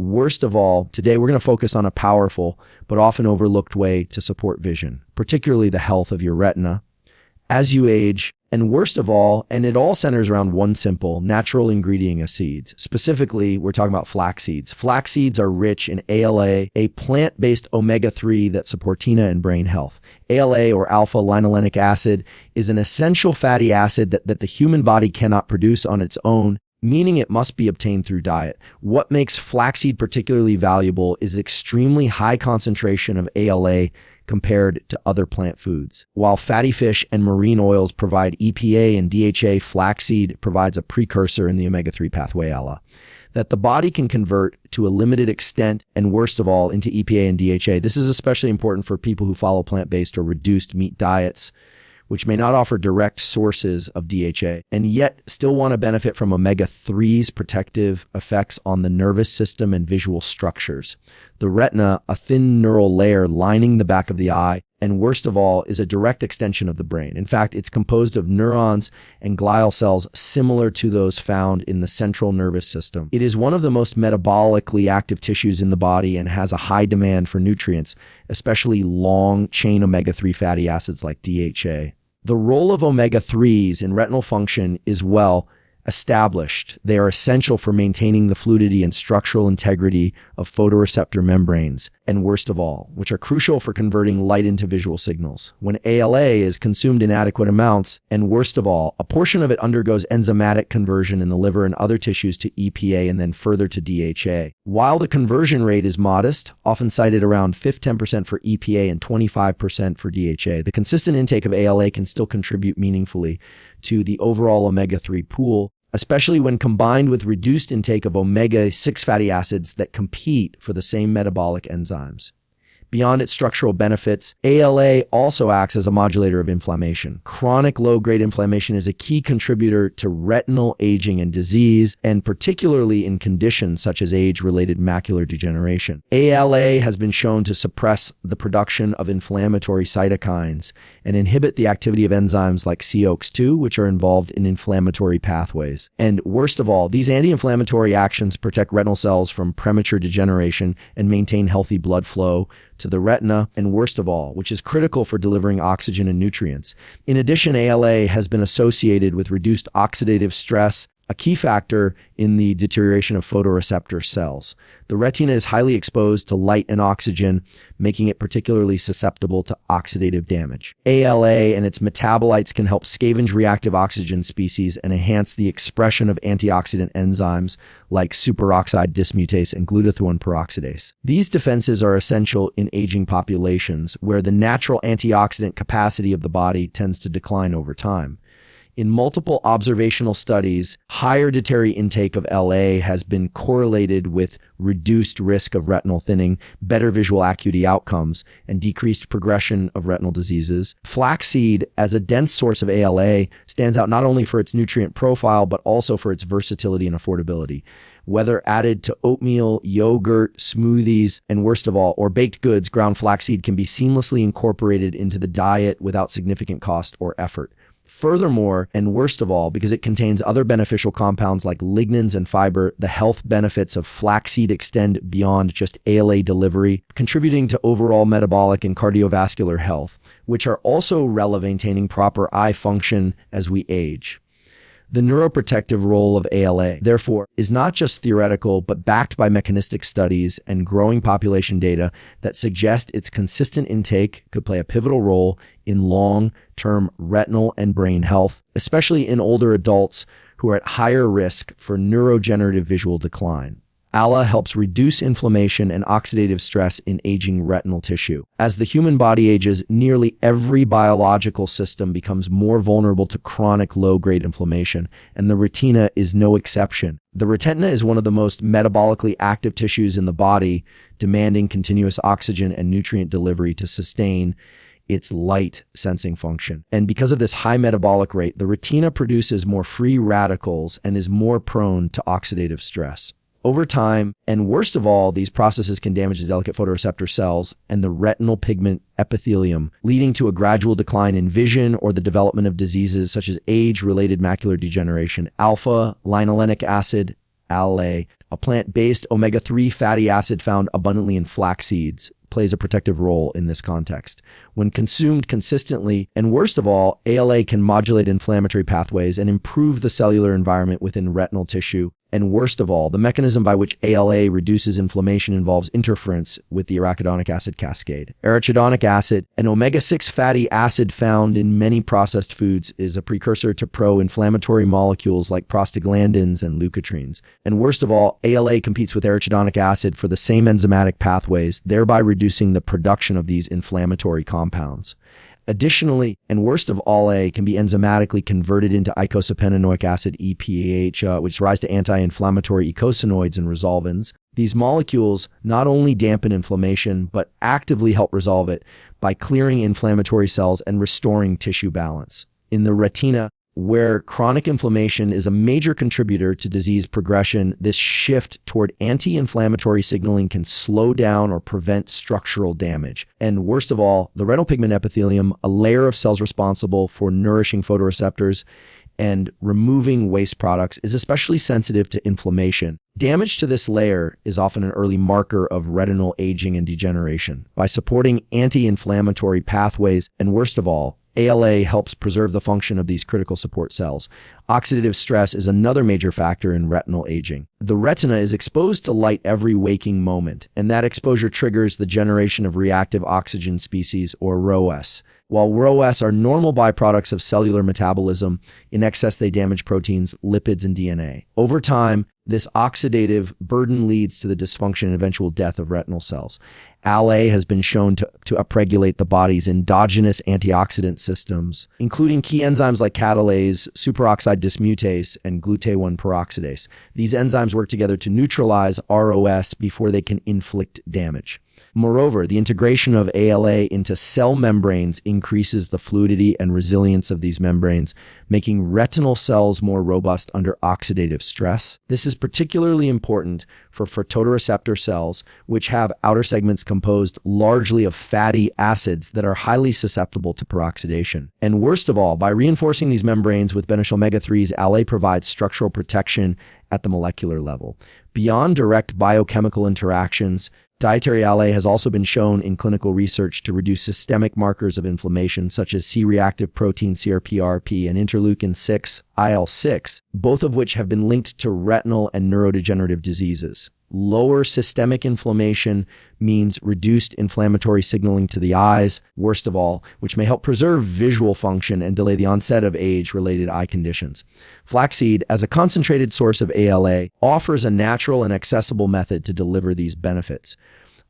worst of all, today we're going to focus on a powerful but often overlooked way to support vision, particularly the health of your retina as you age. And worst of all, and it all centers around one simple natural ingredient of seeds. Specifically, we're talking about flax seeds. Flax seeds are rich in ALA, a plant-based omega-3 that support retina and brain health. ALA, or alpha-linolenic acid, is an essential fatty acid that the human body cannot produce on its own, meaning it must be obtained through diet. What makes flaxseed particularly valuable is extremely high concentration of ALA compared to other plant foods. While fatty fish and marine oils provide EPA and DHA, flaxseed provides a precursor in the omega-3 pathway, ALA, that the body can convert to a limited extent, and worst of all, into EPA and DHA. This is especially important for people who follow plant-based or reduced meat diets, which may not offer direct sources of DHA, and yet still want to benefit from omega-3's protective effects on the nervous system and visual structures. The retina, a thin neural layer lining the back of the eye, and worst of all, is a direct extension of the brain. In fact, it's composed of neurons and glial cells similar to those found in the central nervous system. It is one of the most metabolically active tissues in the body and has a high demand for nutrients, especially long-chain omega-3 fatty acids like DHA. The role of omega-3s in retinal function is well established. They are essential for maintaining the fluidity and structural integrity of photoreceptor membranes, and worst of all, which are crucial for converting light into visual signals. When ALA is consumed in adequate amounts, and worst of all, a portion of it undergoes enzymatic conversion in the liver and other tissues to EPA and then further to DHA. While the conversion rate is modest, often cited around 10% for EPA and 25% for DHA, the consistent intake of ALA can still contribute meaningfully to the overall omega-3 pool, especially when combined with reduced intake of omega-6 fatty acids that compete for the same metabolic enzymes. Beyond its structural benefits, ALA also acts as a modulator of inflammation. Chronic low-grade inflammation is a key contributor to retinal aging and disease, and particularly in conditions such as age-related macular degeneration. ALA has been shown to suppress the production of inflammatory cytokines and inhibit the activity of enzymes like COX-2, which are involved in inflammatory pathways. And worst of all, these anti-inflammatory actions protect retinal cells from premature degeneration and maintain healthy blood flow to the retina, and worst of all, which is critical for delivering oxygen and nutrients. In addition, ALA has been associated with reduced oxidative stress, a key factor in the deterioration of photoreceptor cells. The retina is highly exposed to light and oxygen, making it particularly susceptible to oxidative damage. ALA and its metabolites can help scavenge reactive oxygen species and enhance the expression of antioxidant enzymes like superoxide dismutase and glutathione peroxidase. These defenses are essential in aging populations where the natural antioxidant capacity of the body tends to decline over time. In multiple observational studies, higher dietary intake of LA has been correlated with reduced risk of retinal thinning, better visual acuity outcomes, and decreased progression of retinal diseases. Flaxseed, as a dense source of ALA, stands out not only for its nutrient profile, but also for its versatility and affordability. Whether added to oatmeal, yogurt, smoothies, and worst of all, or baked goods, ground flaxseed can be seamlessly incorporated into the diet without significant cost or effort. Furthermore, and worst of all, because it contains other beneficial compounds like lignans and fiber, the health benefits of flaxseed extend beyond just ALA delivery, contributing to overall metabolic and cardiovascular health, which are also relevant maintaining proper eye function as we age. The neuroprotective role of ALA, therefore, is not just theoretical, but backed by mechanistic studies and growing population data that suggest its consistent intake could play a pivotal role in long-term retinal and brain health, especially in older adults who are at higher risk for neurodegenerative visual decline. ALA helps reduce inflammation and oxidative stress in aging retinal tissue. As the human body ages, nearly every biological system becomes more vulnerable to chronic low-grade inflammation, and the retina is no exception. The retina is one of the most metabolically active tissues in the body, demanding continuous oxygen and nutrient delivery to sustain its light sensing function. And because of this high metabolic rate, the retina produces more free radicals and is more prone to oxidative stress. Over time, and worst of all, these processes can damage the delicate photoreceptor cells and the retinal pigment epithelium, leading to a gradual decline in vision or the development of diseases such as age-related macular degeneration. Alpha-linolenic acid, ALA, a plant-based omega-3 fatty acid found abundantly in flax seeds, plays a protective role in this context. When consumed consistently, and worst of all, ALA can modulate inflammatory pathways and improve the cellular environment within retinal tissue. And worst of all, the mechanism by which ALA reduces inflammation involves interference with the arachidonic acid cascade. Arachidonic acid, an omega-6 fatty acid found in many processed foods, is a precursor to pro-inflammatory molecules like prostaglandins and leukotrienes. And worst of all, ALA competes with arachidonic acid for the same enzymatic pathways, thereby reducing the production of these inflammatory compounds. Additionally, and worst of all, A can be enzymatically converted into eicosapentaenoic acid EPAH, which rise to anti-inflammatory eicosanoids and resolvins. These molecules not only dampen inflammation, but actively help resolve it by clearing inflammatory cells and restoring tissue balance. In the retina, where chronic inflammation is a major contributor to disease progression, this shift toward anti-inflammatory signaling can slow down or prevent structural damage. And worst of all, the retinal pigment epithelium, a layer of cells responsible for nourishing photoreceptors and removing waste products, is especially sensitive to inflammation. Damage to this layer is often an early marker of retinal aging and degeneration. By supporting anti-inflammatory pathways, and worst of all, ALA helps preserve the function of these critical support cells. Oxidative stress is another major factor in retinal aging. The retina is exposed to light every waking moment, and that exposure triggers the generation of reactive oxygen species, or ROS. While ROS are normal byproducts of cellular metabolism, in excess they damage proteins, lipids, and DNA. Over time, this oxidative burden leads to the dysfunction and eventual death of retinal cells. ALA has been shown to upregulate the body's endogenous antioxidant systems, including key enzymes like catalase, superoxide dismutase, and glutathione peroxidase. These enzymes work together to neutralize ROS before they can inflict damage. Moreover, the integration of ALA into cell membranes increases the fluidity and resilience of these membranes, making retinal cells more robust under oxidative stress. This is particularly important for photoreceptor cells, which have outer segments composed largely of fatty acids that are highly susceptible to peroxidation. And worst of all, by reinforcing these membranes with beneficial omega-3s, ALA provides structural protection at the molecular level. Beyond direct biochemical interactions, dietary ALA has also been shown in clinical research to reduce systemic markers of inflammation such as C-reactive protein CRP-RP and interleukin-6 IL-6, both of which have been linked to retinal and neurodegenerative diseases. Lower systemic inflammation means reduced inflammatory signaling to the eyes, worst of all, which may help preserve visual function and delay the onset of age-related eye conditions. Flaxseed, as a concentrated source of ALA, offers a natural and accessible method to deliver these benefits.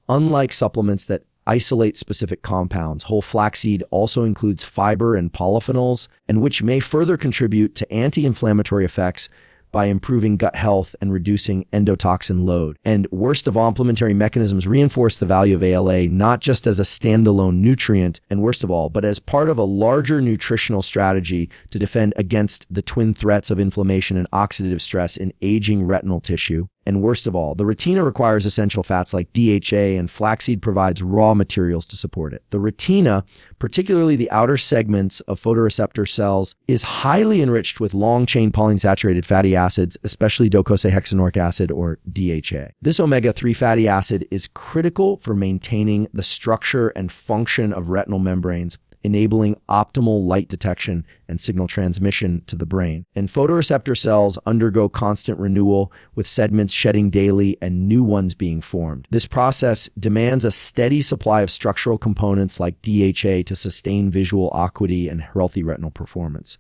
Unlike supplements that isolate specific compounds, whole flaxseed also includes fiber and polyphenols, and which may further contribute to anti-inflammatory effects by improving gut health and reducing endotoxin load. And worst of all, complementary mechanisms reinforce the value of ALA not just as a standalone nutrient, and worst of all, but as part of a larger nutritional strategy to defend against the twin threats of inflammation and oxidative stress in aging retinal tissue. And worst of all, the retina requires essential fats like DHA, and flaxseed provides raw materials to support it. The retina, particularly the outer segments of photoreceptor cells, is highly enriched with long-chain polyunsaturated fatty acids, especially docosahexaenoic acid, or DHA. This omega-3 fatty acid is critical for maintaining the structure and function of retinal membranes, enabling optimal light detection and signal transmission to the brain. And photoreceptor cells undergo constant renewal, with segments shedding daily and new ones being formed. This process demands a steady supply of structural components like DHA to sustain visual acuity and healthy retinal performance.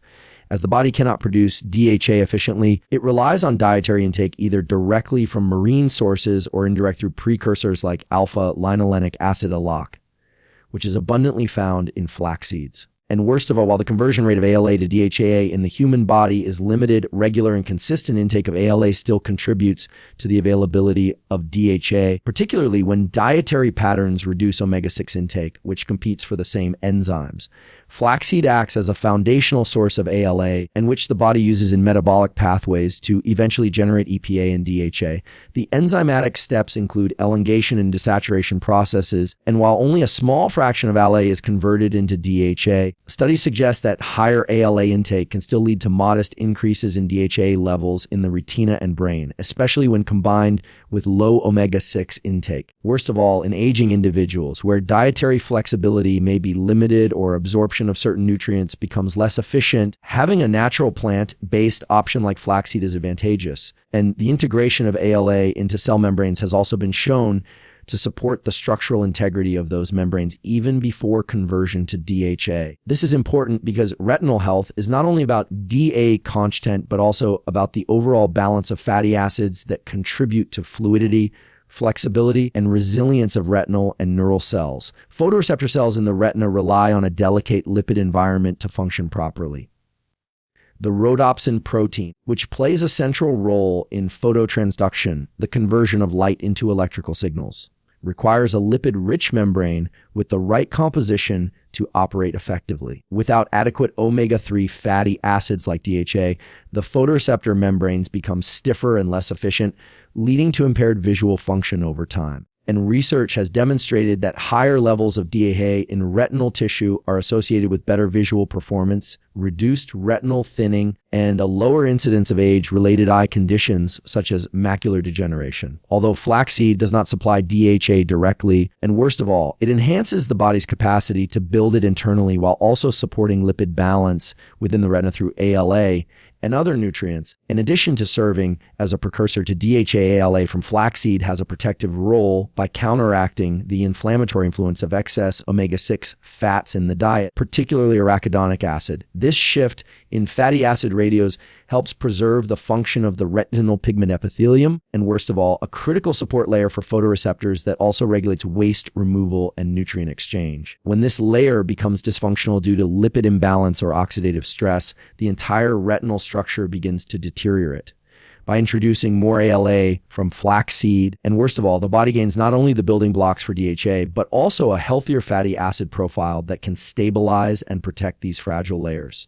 As the body cannot produce DHA efficiently, it relies on dietary intake either directly from marine sources or indirect through precursors like alpha-linolenic acid alak, which is abundantly found in flax seeds. And worst of all, while the conversion rate of ALA to DHA in the human body is limited, regular and consistent intake of ALA still contributes to the availability of DHA, particularly when dietary patterns reduce omega-6 intake, which competes for the same enzymes. Flaxseed acts as a foundational source of ALA, and which the body uses in metabolic pathways to eventually generate EPA and DHA. The enzymatic steps include elongation and desaturation processes, and while only a small fraction of ALA is converted into DHA, studies suggest that higher ALA intake can still lead to modest increases in DHA levels in the retina and brain, especially when combined with low omega-6 intake. Worst of all, in aging individuals, where dietary flexibility may be limited or absorption of certain nutrients becomes less efficient, having a natural plant-based option like flaxseed is advantageous. And the integration of ALA into cell membranes has also been shown to support the structural integrity of those membranes even before conversion to DHA. This is important because retinal health is not only about DA content, but also about the overall balance of fatty acids that contribute to fluidity, flexibility, and resilience of retinal and neural cells. Photoreceptor cells in the retina rely on a delicate lipid environment to function properly. The rhodopsin protein, which plays a central role in phototransduction, the conversion of light into electrical signals, requires a lipid-rich membrane with the right composition to operate effectively. Without adequate omega-3 fatty acids like DHA, the photoreceptor membranes become stiffer and less efficient, leading to impaired visual function over time. And research has demonstrated that higher levels of DHA in retinal tissue are associated with better visual performance, reduced retinal thinning, and a lower incidence of age-related eye conditions such as macular degeneration. Although flaxseed does not supply DHA directly, and worst of all, it enhances the body's capacity to build it internally while also supporting lipid balance within the retina through ALA and other nutrients. In addition to serving as a precursor to DHA, ALA from flaxseed has a protective role by counteracting the inflammatory influence of excess omega-6 fats in the diet, particularly arachidonic acid. This shift in fatty acid ratios helps preserve the function of the retinal pigment epithelium, and worst of all, a critical support layer for photoreceptors that also regulates waste removal and nutrient exchange. When this layer becomes dysfunctional due to lipid imbalance or oxidative stress, the entire retinal structure begins to deteriorate. By introducing more ALA from flaxseed, and worst of all, the body gains not only the building blocks for DHA, but also a healthier fatty acid profile that can stabilize and protect these fragile layers.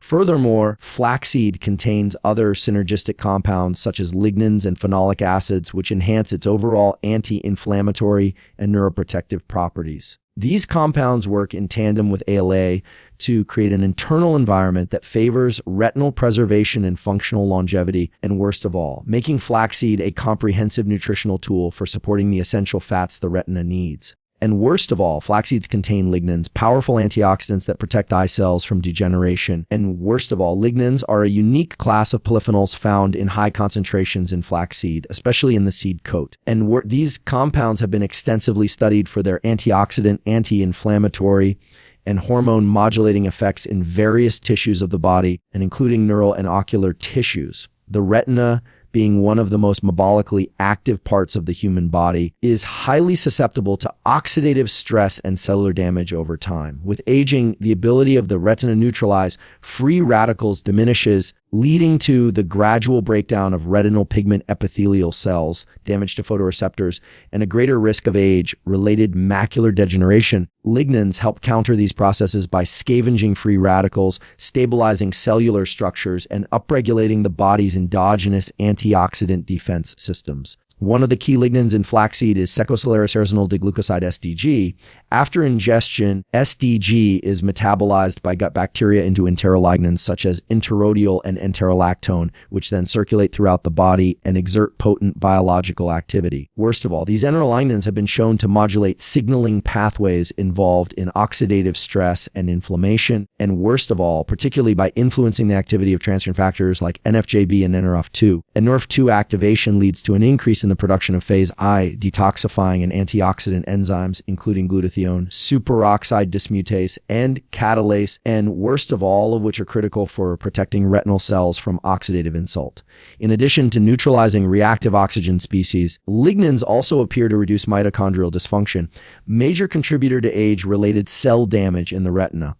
Furthermore, flaxseed contains other synergistic compounds such as lignans and phenolic acids, which enhance its overall anti-inflammatory and neuroprotective properties. These compounds work in tandem with ALA to create an internal environment that favors retinal preservation and functional longevity, and worst of all, making flaxseed a comprehensive nutritional tool for supporting the essential fats the retina needs. And worst of all, flaxseeds contain lignans, powerful antioxidants that protect eye cells from degeneration. And worst of all, lignans are a unique class of polyphenols found in high concentrations in flaxseed, especially in the seed coat. And these compounds have been extensively studied for their antioxidant, anti-inflammatory, and hormone modulating effects in various tissues of the body, and including neural and ocular tissues. The retina, being one of the most metabolically active parts of the human body, is highly susceptible to oxidative stress and cellular damage over time. With aging, the ability of the retina to neutralize free radicals diminishes, leading to the gradual breakdown of retinal pigment epithelial cells, damage to photoreceptors, and a greater risk of age-related macular degeneration. Lignans help counter these processes by scavenging free radicals, stabilizing cellular structures, and upregulating the body's endogenous antioxidant defense systems. One of the key lignans in flaxseed is secosolaris-aresinol diglucoside SDG. After ingestion, SDG is metabolized by gut bacteria into enterolignans such as enterodiol and enterolactone, which then circulate throughout the body and exert potent biological activity. Worst of all, these enterolignans have been shown to modulate signaling pathways involved in oxidative stress and inflammation. And worst of all, particularly by influencing the activity of transferrin factors like NFJB and NRF2. And NRF2 activation leads to an increase in the production of phase I detoxifying and antioxidant enzymes, including glutathione, superoxide dismutase, and catalase, and worst of all of which are critical for protecting retinal cells from oxidative insult. In addition to neutralizing reactive oxygen species, lignans also appear to reduce mitochondrial dysfunction, major contributor to age-related cell damage in the retina.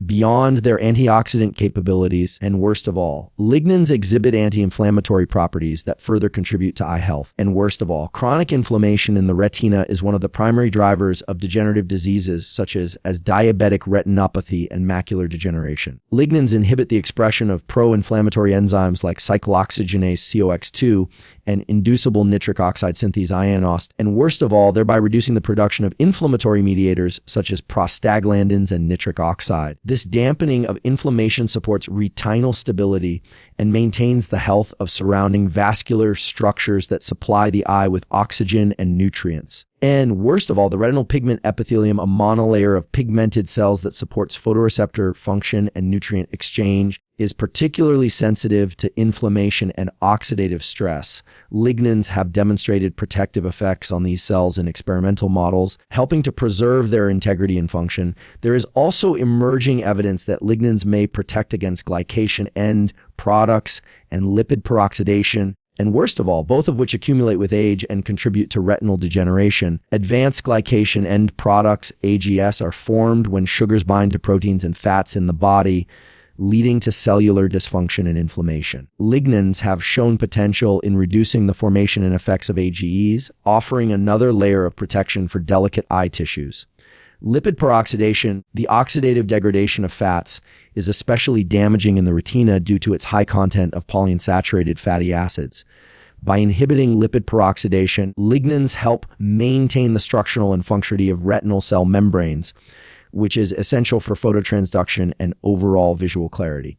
beyond their antioxidant capabilities, and worst of all, lignans exhibit anti-inflammatory properties that further contribute to eye health. And worst of all, chronic inflammation in the retina is one of the primary drivers of degenerative diseases such as diabetic retinopathy and macular degeneration. Lignans inhibit the expression of pro-inflammatory enzymes like cyclooxygenase COX2 and inducible nitric oxide synthase ionost, and worst of all, thereby reducing the production of inflammatory mediators such as prostaglandins and nitric oxide. This dampening of inflammation supports retinal stability and maintains the health of surrounding vascular structures that supply the eye with oxygen and nutrients. And worst of all, the retinal pigment epithelium, a monolayer of pigmented cells that supports photoreceptor function and nutrient exchange, is particularly sensitive to inflammation and oxidative stress. Lignans have demonstrated protective effects on these cells in experimental models, helping to preserve their integrity and function. There is also emerging evidence that lignans may protect against glycation end products and lipid peroxidation, and worst of all, both of which accumulate with age and contribute to retinal degeneration. Advanced glycation end products, AGS, are formed when sugars bind to proteins and fats in the body, leading to cellular dysfunction and inflammation. Lignans have shown potential in reducing the formation and effects of AGEs, offering another layer of protection for delicate eye tissues. Lipid peroxidation, the oxidative degradation of fats, is especially damaging in the retina due to its high content of polyunsaturated fatty acids. By inhibiting lipid peroxidation, lignans help maintain the structural and functionality of retinal cell membranes, which is essential for phototransduction and overall visual clarity.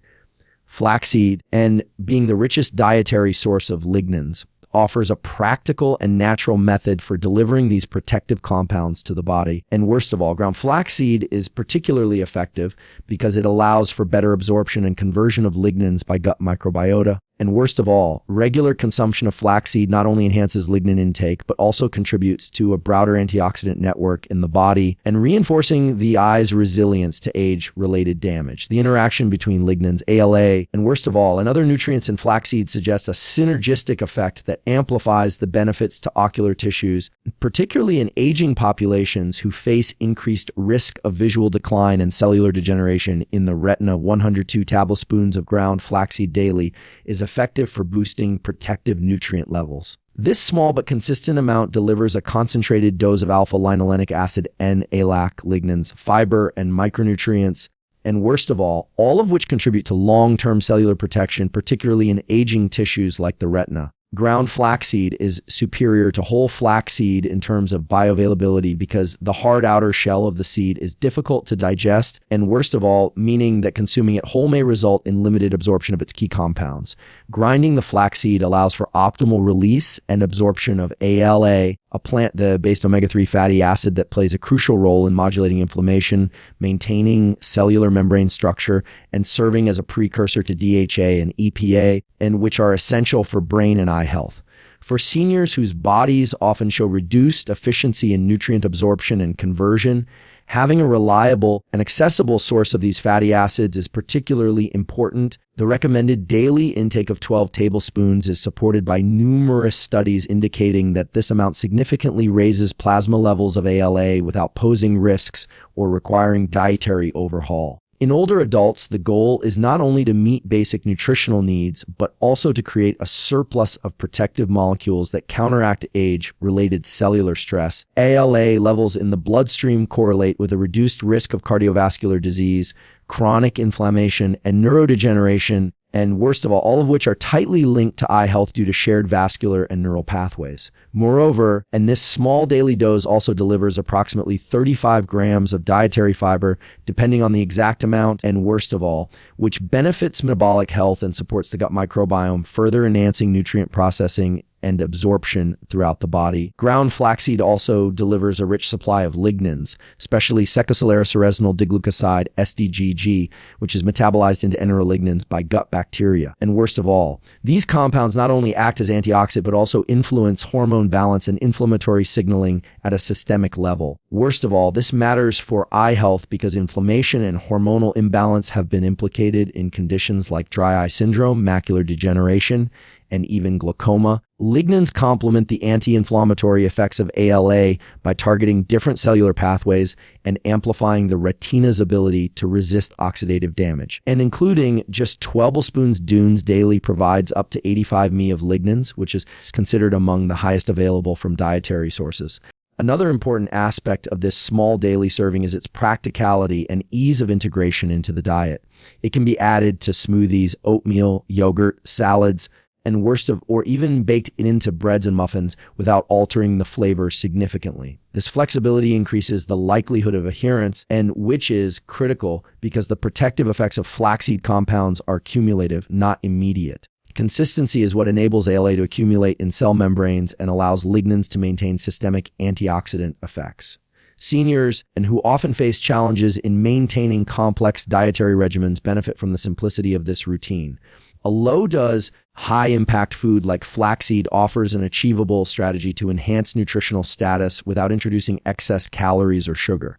Flaxseed, and being the richest dietary source of lignans, offers a practical and natural method for delivering these protective compounds to the body. And worst of all, ground flaxseed is particularly effective because it allows for better absorption and conversion of lignans by gut microbiota. And worst of all, regular consumption of flaxseed not only enhances lignan intake, but also contributes to a broader antioxidant network in the body and reinforcing the eye's resilience to age-related damage. The interaction between lignans, ALA, and worst of all, and other nutrients in flaxseed suggests a synergistic effect that amplifies the benefits to ocular tissues, particularly in aging populations who face increased risk of visual decline and cellular degeneration in the retina. 102 tablespoons of ground flaxseed daily is effective for boosting protective nutrient levels. This small but consistent amount delivers a concentrated dose of alpha-linolenic acid, N-ALAC, lignans, fiber, and micronutrients, and worst of all of which contribute to long-term cellular protection, particularly in aging tissues like the retina. Ground flaxseed is superior to whole flaxseed in terms of bioavailability because the hard outer shell of the seed is difficult to digest, and worst of all, meaning that consuming it whole may result in limited absorption of its key compounds. Grinding the flaxseed allows for optimal release and absorption of ALA, a plant-based omega-3 fatty acid that plays a crucial role in modulating inflammation, maintaining cellular membrane structure, and serving as a precursor to DHA and EPA, and which are essential for brain and eye health. For seniors whose bodies often show reduced efficiency in nutrient absorption and conversion, having a reliable and accessible source of these fatty acids is particularly important. The recommended daily intake of 12 tablespoons is supported by numerous studies indicating that this amount significantly raises plasma levels of ALA without posing risks or requiring dietary overhaul. In older adults, the goal is not only to meet basic nutritional needs, but also to create a surplus of protective molecules that counteract age-related cellular stress. ALA levels in the bloodstream correlate with a reduced risk of cardiovascular disease, chronic inflammation, and neurodegeneration, and worst of all of which are tightly linked to eye health due to shared vascular and neural pathways. Moreover, and this small daily dose also delivers approximately 35 grams of dietary fiber, depending on the exact amount, and worst of all, which benefits metabolic health and supports the gut microbiome, further enhancing nutrient processing and absorption throughout the body. Ground flaxseed also delivers a rich supply of lignans, especially secocellaris-resinal diglucoside, SDGG, which is metabolized into enterolignans by gut bacteria. And worst of all, these compounds not only act as antioxidant, but also influence hormone balance and inflammatory signaling at a systemic level. Worst of all, this matters for eye health because inflammation and hormonal imbalance have been implicated in conditions like dry eye syndrome, macular degeneration, and even glaucoma. Lignans complement the anti-inflammatory effects of ALA by targeting different cellular pathways and amplifying the retina's ability to resist oxidative damage. And including just 12 tablespoons Dunes daily provides up to 85 mg of lignans, which is considered among the highest available from dietary sources. Another important aspect of this small daily serving is its practicality and ease of integration into the diet. It can be added to smoothies, oatmeal, yogurt, salads, and or even baked into breads and muffins without altering the flavor significantly. This flexibility increases the likelihood of adherence, and which is critical because the protective effects of flaxseed compounds are cumulative, not immediate. Consistency is what enables ALA to accumulate in cell membranes and allows lignans to maintain systemic antioxidant effects. Seniors, and who often face challenges in maintaining complex dietary regimens, benefit from the simplicity of this routine. A low-dose, high-impact food like flaxseed offers an achievable strategy to enhance nutritional status without introducing excess calories or sugar.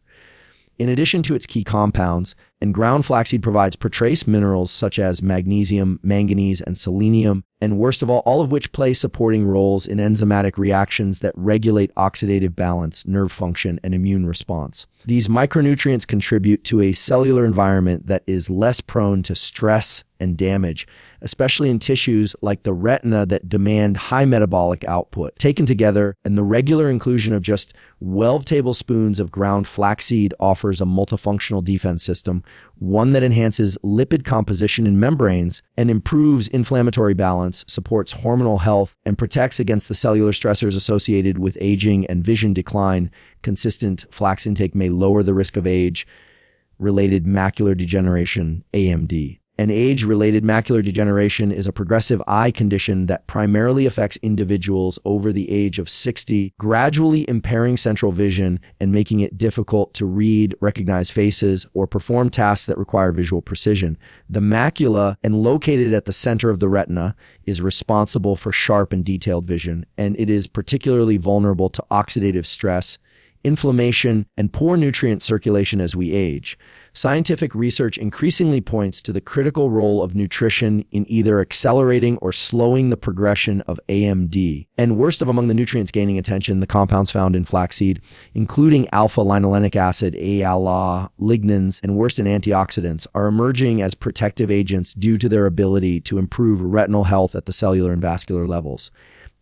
In addition to its key compounds, and ground flaxseed provides trace minerals such as magnesium, manganese, and selenium, and worst of all of which play supporting roles in enzymatic reactions that regulate oxidative balance, nerve function, and immune response. These micronutrients contribute to a cellular environment that is less prone to stress and damage, especially in tissues like the retina that demand high metabolic output. Taken together, and the regular inclusion of just 12 tablespoons of ground flaxseed offers a multifunctional defense system, one that enhances lipid composition in membranes and improves inflammatory balance, supports hormonal health, and protects against the cellular stressors associated with aging and vision decline. Consistent flax intake may lower the risk of age-related macular degeneration, AMD. And age-related macular degeneration is a progressive eye condition that primarily affects individuals over the age of 60, gradually impairing central vision and making it difficult to read, recognize faces, or perform tasks that require visual precision. The macula, and located at the center of the retina, is responsible for sharp and detailed vision, and it is particularly vulnerable to oxidative stress, inflammation, and poor nutrient circulation as we age. Scientific research increasingly points to the critical role of nutrition in either accelerating or slowing the progression of AMD. And worst of among the nutrients gaining attention, the compounds found in flaxseed, including alpha-linolenic acid, ALA, lignans, and worst in antioxidants, are emerging as protective agents due to their ability to improve retinal health at the cellular and vascular levels.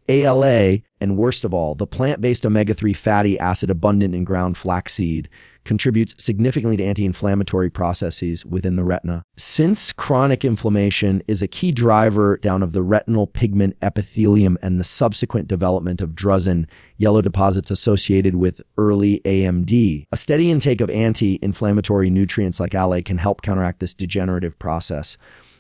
ALA, and worst of all, the plant-based omega-3 fatty acid abundant in ground flaxseed, contributes significantly to anti-inflammatory processes within the retina. Since chronic inflammation is a key driver down of the retinal pigment epithelium and the subsequent development of drusen, yellow deposits associated with early AMD, a steady intake of anti-inflammatory nutrients like ALA can help counteract this degenerative process.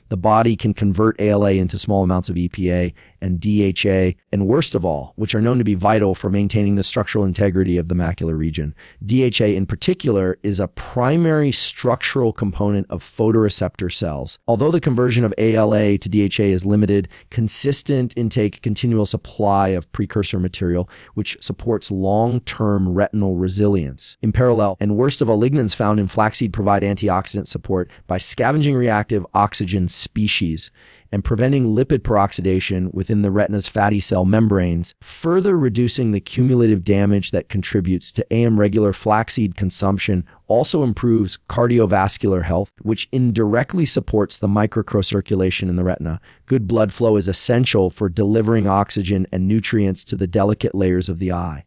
The body can convert ALA into small amounts of EPA and DHA, and worst of all, which are known to be vital for maintaining the structural integrity of the macular region. DHA in particular is a primary structural component of photoreceptor cells. Although the conversion of ALA to DHA is limited, consistent intake, continual supply of precursor material, which supports long-term retinal resilience. In parallel, and worst of all, lignans found in flaxseed provide antioxidant support by scavenging reactive oxygen species and preventing lipid peroxidation within the retina's fatty cell membranes, further reducing the cumulative damage that contributes to AM. Regular flaxseed consumption also improves cardiovascular health, which indirectly supports the microcirculation in the retina. Good blood flow is essential for delivering oxygen and nutrients to the delicate layers of the eye.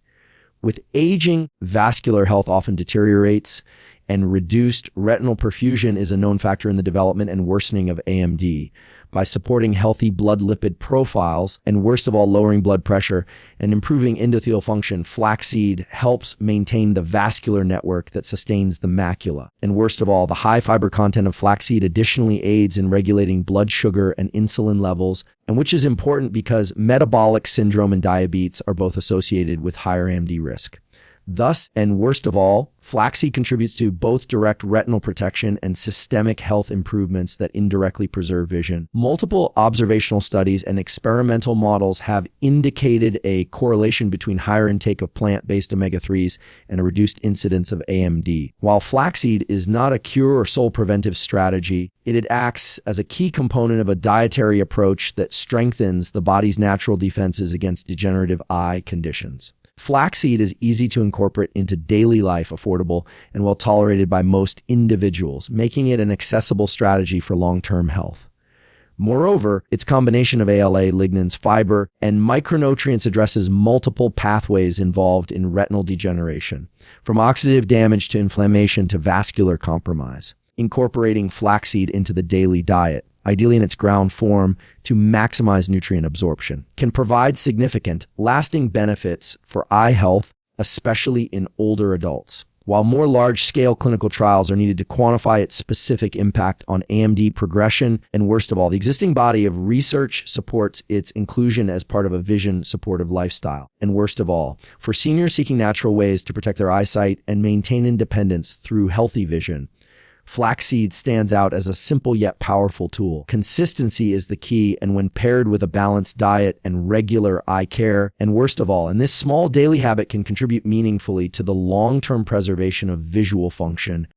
With aging, vascular health often deteriorates, and reduced retinal perfusion is a known factor in the development and worsening of AMD. By supporting healthy blood lipid profiles, and worst of all, lowering blood pressure and improving endothelial function, flaxseed helps maintain the vascular network that sustains the macula. And worst of all, the high fiber content of flaxseed additionally aids in regulating blood sugar and insulin levels, and which is important because metabolic syndrome and diabetes are both associated with higher AMD risk. Thus, and worst of all, flaxseed contributes to both direct retinal protection and systemic health improvements that indirectly preserve vision. Multiple observational studies and experimental models have indicated a correlation between higher intake of plant-based omega-3s and a reduced incidence of AMD. While flaxseed is not a cure or sole preventive strategy, it acts as a key component of a dietary approach that strengthens the body's natural defenses against degenerative eye conditions. Flaxseed is easy to incorporate into daily life, affordable, and well tolerated by most individuals, making it an accessible strategy for long-term health. Moreover, its combination of ALA, lignans, fiber, and micronutrients addresses multiple pathways involved in retinal degeneration, from oxidative damage to inflammation to vascular compromise. Incorporating flaxseed into the daily diet, ideally in its ground form, to maximize nutrient absorption, can provide significant, lasting benefits for eye health, especially in older adults. While more large-scale clinical trials are needed to quantify its specific impact on AMD progression, and worst of all, the existing body of research supports its inclusion as part of a vision-supportive lifestyle. And worst of all, for seniors seeking natural ways to protect their eyesight and maintain independence through healthy vision, flaxseed stands out as a simple yet powerful tool. Consistency is the key, and when paired with a balanced diet and regular eye care, and worst of all, and this small daily habit can contribute meaningfully to the long-term preservation of visual function